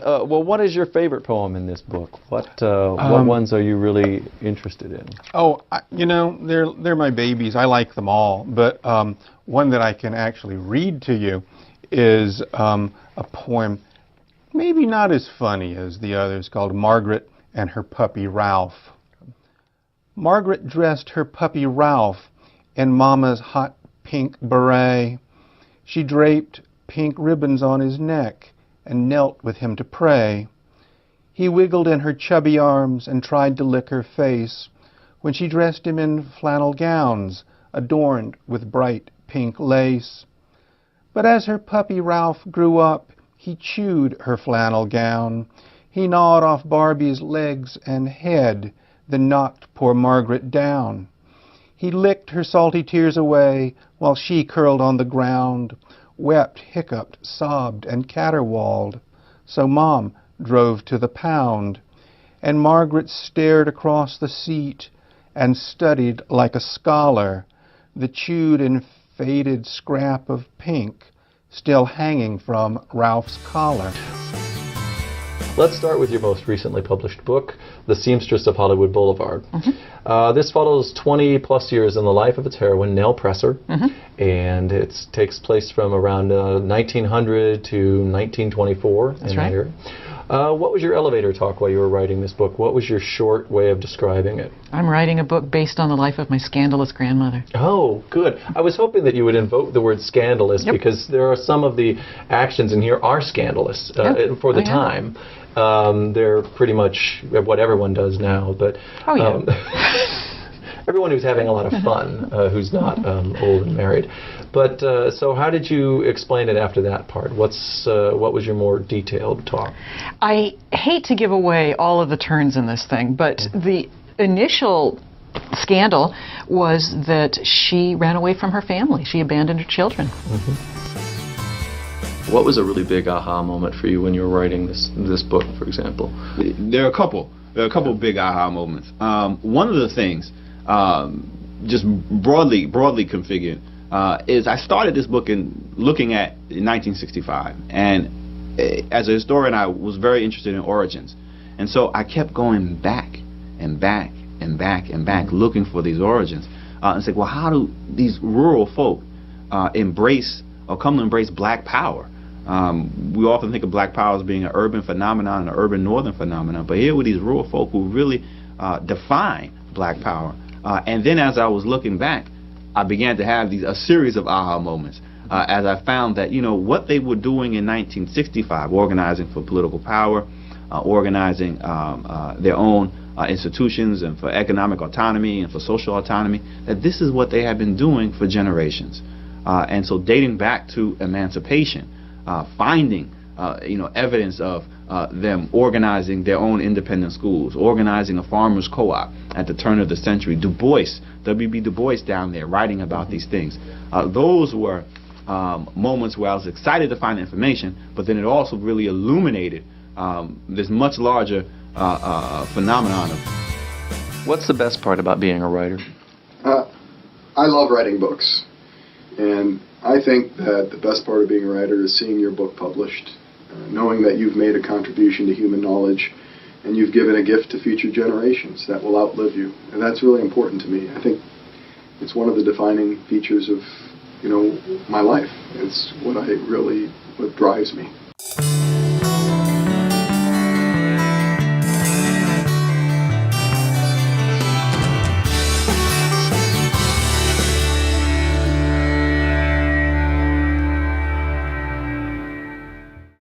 Well, what is your favorite poem in this book? What ones are you really interested in? Oh, you know, they're my babies. I like them all. But one that I can actually read to you is a poem, maybe not as funny as the others, called Margaret and Her Puppy Ralph. Margaret dressed her puppy Ralph in Mama's hot pink beret. She draped pink ribbons on his neck and knelt with him to pray. He wiggled in her chubby arms and tried to lick her face when she dressed him in flannel gowns adorned with bright pink lace. But as her puppy Ralph grew up, he chewed her flannel gown. He gnawed off Barbie's legs and head, then knocked poor Margaret down. He licked her salty tears away while she curled on the ground, wept, hiccuped, sobbed, and caterwauled. So Mom drove to the pound, and Margaret stared across the seat and studied like a scholar the chewed and faded scrap of pink still hanging from Ralph's collar. Let's start with your most recently published book, The Seamstress of Hollywood Boulevard. This follows 20-plus years in the life of its heroine, Nell Presser, and it takes place from around 1900 to 1924. That's right. What was your elevator talk while you were writing this book? What was your short way of describing it? I'm writing a book based on the life of my scandalous grandmother. Oh, good. I was hoping that you would invoke the word scandalous because there are some of the actions in here are scandalous for the time. They're pretty much what everyone does now, but everyone who's having a lot of fun, who's not old and married. But so how did you explain it after that part? What was your more detailed talk? I hate to give away all of the turns in this thing, but the initial scandal was that she ran away from her family. She abandoned her children. What was a really big aha moment for you when you were writing this book, for example? There are a couple. Big aha moments. One of the things, just broadly configured, is I started this book looking at 1965, and as a historian, I was very interested in origins, and so I kept going back and back and back and back, looking for these origins, and say, well, how do these rural folk embrace or come to embrace black power? We often think of black power as being an urban phenomenon, an urban northern phenomenon, but here were these rural folk who really define black power. And then as I was looking back, I began to have a series of aha moments as I found that, you know, what they were doing in 1965, organizing for political power, organizing their own institutions and for economic autonomy and for social autonomy, that this is what they had been doing for generations. And so dating back to emancipation, finding evidence of them organizing their own independent schools, organizing a farmers co-op at the turn of the century, Du Bois, W.B. Du Bois down there writing about these things. Those were moments where I was excited to find information, but then it also really illuminated this much larger phenomenon. What's the best part about being a writer? I love writing books, and I think that the best part of being a writer is seeing your book published, knowing that you've made a contribution to human knowledge and you've given a gift to future generations that will outlive you. And that's really important to me. I think it's one of the defining features of, my life. It's what drives me.